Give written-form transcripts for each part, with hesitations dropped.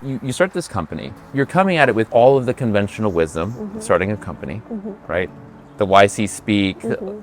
You start this company, you're coming at it with all of the conventional wisdom, starting a company, right? The YC speak,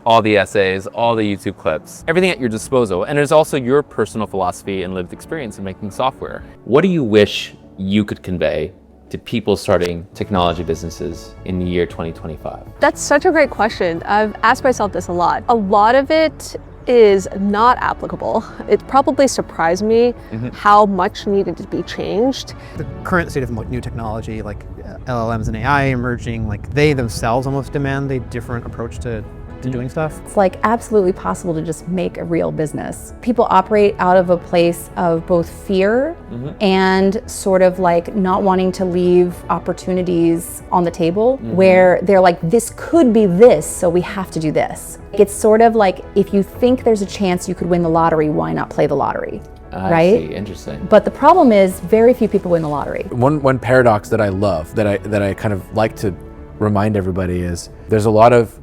all the essays, all the YouTube clips, everything at your disposal. And there's also your personal philosophy and lived experience in making software. What do you wish you could convey to people starting technology businesses in the year 2025? That's such a great question. I've asked myself this a lot. A lot of it is not applicable. It probably surprised me how much needed to be changed. The current state of new technology, like LLMs and AI emerging, like they themselves almost demand a different approach to doing stuff. It's like absolutely possible to just make a real business. People operate out of a place of both fear and sort of like not wanting to leave opportunities on the table where they're like, this could be this, so we have to do this. It's sort of like, if you think there's a chance you could win the lottery, why not play the lottery? I see. Interesting. But the problem is very few people win the lottery. One paradox that I love, that I kind of like to remind everybody is, there's a lot of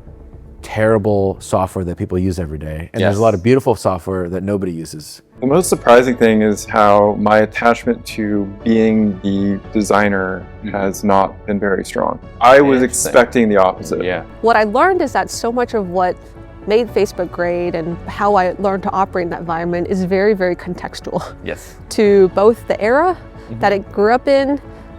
terrible software that people use every day, and there's a lot of beautiful software that nobody uses. The most surprising thing is how my attachment to being the designer has not been very strong. I was expecting the opposite. Yeah. What I learned is that so much of what made Facebook great and how I learned to operate in that environment is very, very contextual. Yes. To both the era that it grew up in,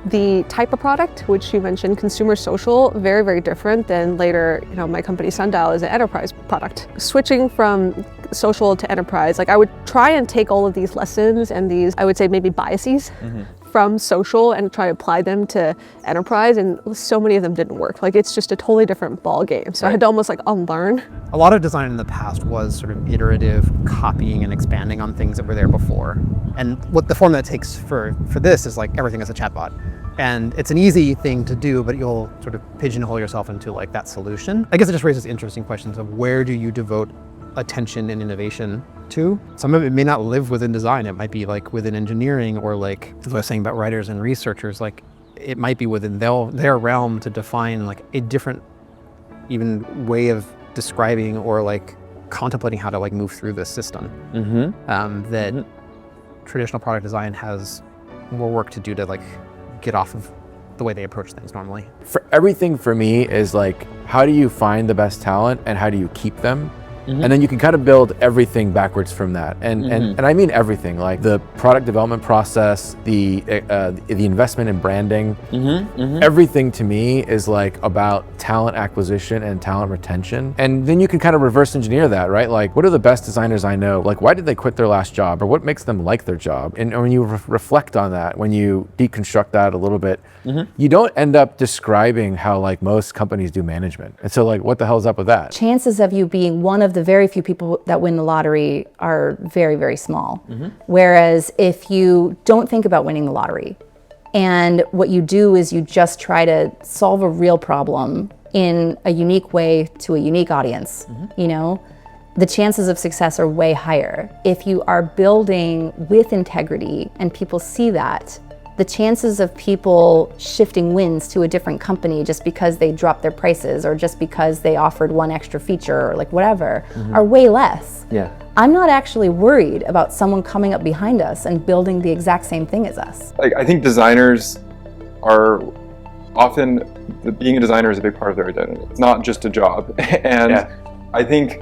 the type of product, which you mentioned, consumer social, very, very different than later, my company Sundial is an enterprise product. Switching from social to enterprise, like I would try and take all of these lessons and these, I would say maybe biases from social and try to apply them to enterprise, and so many of them didn't work. Like it's just a totally different ball game. So I had to almost like unlearn. A lot of design in the past was sort of iterative copying and expanding on things that were there before. And what the form that takes for this is like everything is a chatbot. And it's an easy thing to do, but you'll sort of pigeonhole yourself into like that solution. I guess it just raises interesting questions of where do you devote attention and innovation to? Some of it may not live within design. It might be like within engineering, or like, as I was saying about writers and researchers, like it might be within their realm to define like a different even way of describing or like contemplating how to like move through this system. That traditional product design has more work to do to like get off of the way they approach things normally. For everything for me is like, how do you find the best talent and how do you keep them? And then you can kind of build everything backwards from that. And I mean everything, like the product development process, the investment in branding, everything to me is like about talent acquisition and talent retention. And then you can kind of reverse engineer that, right? Like, what are the best designers I know? Like, why did they quit their last job? Or what makes them like their job? And when you reflect on that, when you deconstruct that a little bit, you don't end up describing how like most companies do management. And so like, what the hell's up with that? Chances of you being one of the very few people that win the lottery are very, very small. Whereas if you don't think about winning the lottery, and what you do is you just try to solve a real problem in a unique way to a unique audience, the chances of success are way higher. If you are building with integrity and people see that, the chances of people shifting wins to a different company just because they dropped their prices or just because they offered one extra feature or like whatever are way less. I'm not actually worried about someone coming up behind us and building the exact same thing as us. Like, I think designers are often, being a designer is a big part of their identity. It's not just a job. And I think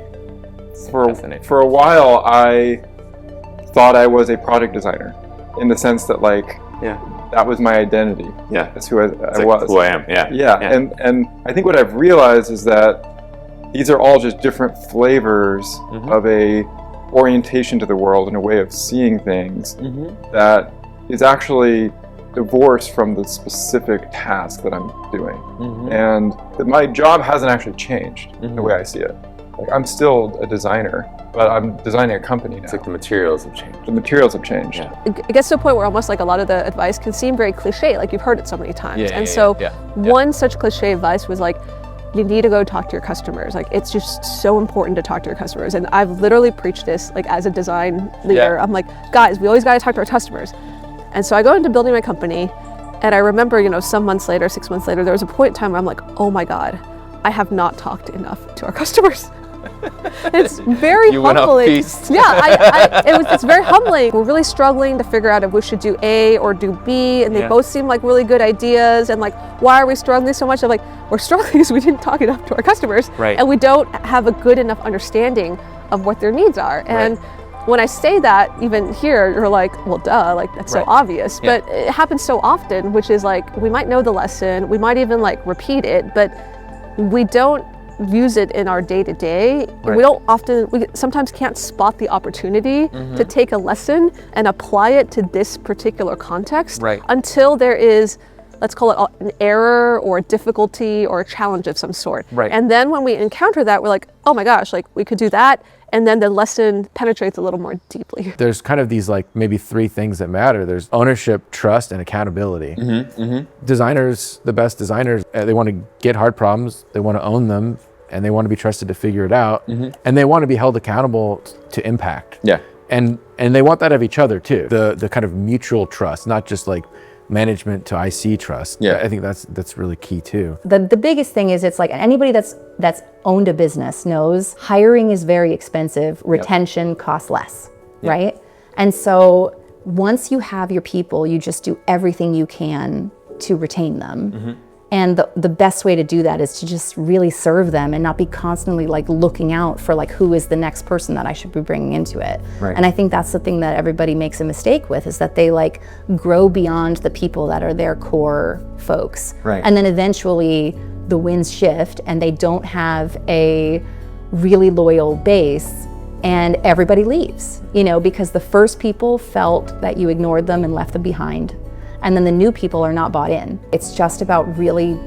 for a while I thought I was a product designer, in the sense that like, that was my identity. That's who I was. Who I am. And I think what I've realized is that these are all just different flavors of a orientation to the world and a way of seeing things that is actually divorced from the specific task that I'm doing. And that my job hasn't actually changed the way I see it. Like, I'm still a designer, but I'm designing a company now. It's like the materials have changed. The materials have changed. It gets to a point where almost like a lot of the advice can seem very cliche, like you've heard it so many times. One such cliche advice was like, you need to go talk to your customers. Like, it's just so important to talk to your customers. And I've literally preached this like as a design leader. I'm like, guys, we always got to talk to our customers. And so I go into building my company, and I remember, some months later, 6 months later, there was a point in time where I'm like, oh my God, I have not talked enough to our customers. It's very You went off humbling. piste. Yeah, it's very humbling. We're really struggling to figure out if we should do A or do B, and they Yeah. both seem like really good ideas. And like, why are we struggling so much? I'm like, we're struggling because we didn't talk enough to our customers, Right. and we don't have a good enough understanding of what their needs are. And when I say that, even here, you're like, well, duh, like that's Right. so obvious. Yeah. But it happens so often, which is like, we might know the lesson, we might even like repeat it, but we don't use it in our day-to-day. Right. We sometimes can't spot the opportunity to take a lesson and apply it to this particular context Right. until there is, let's call it an error or a difficulty or a challenge of some sort. Right. And then when we encounter that, we're like, oh my gosh, like we could do that. And then the lesson penetrates a little more deeply. There's kind of these like maybe three things that matter. There's ownership, trust, and accountability. Designers, the best designers, they want to get hard problems, they want to own them, and they want to be trusted to figure it out, and they want to be held accountable to impact. Yeah. And they want that of each other too. The kind of mutual trust, not just like management to IC trust. Yeah. I think that's really key too. The biggest thing is, it's like anybody that's owned a business knows hiring is very expensive, retention costs less, right? And so once you have your people, you just do everything you can to retain them. And the best way to do that is to just really serve them and not be constantly like looking out for like who is the next person that I should be bringing into it. Right. And I think that's the thing that everybody makes a mistake with, is that they like grow beyond the people that are their core folks. Right. And then eventually the winds shift and they don't have a really loyal base and everybody leaves, because the first people felt that you ignored them and left them behind. And then the new people are not bought in. It's just about really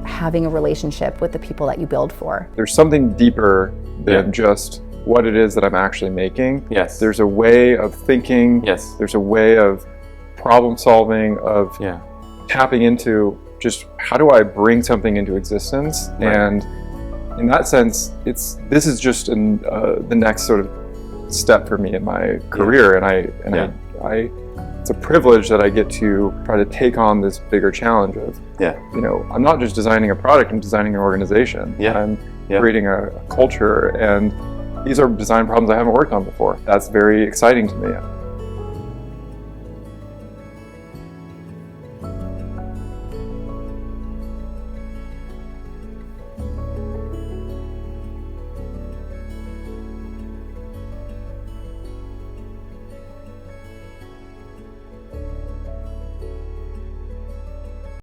having a relationship with the people that you build for. There's something deeper than just what it is that I'm actually making. Yes. There's a way of thinking. Yes. There's a way of problem solving, of Yeah. tapping into just how do I bring something into existence. Right. And in that sense, this is just the next sort of step for me in my career. And it's a privilege that I get to try to take on this bigger challenge of, I'm not just designing a product, I'm designing an organization. Yeah. I'm Yeah. creating a culture, and these are design problems I haven't worked on before. That's very exciting to me.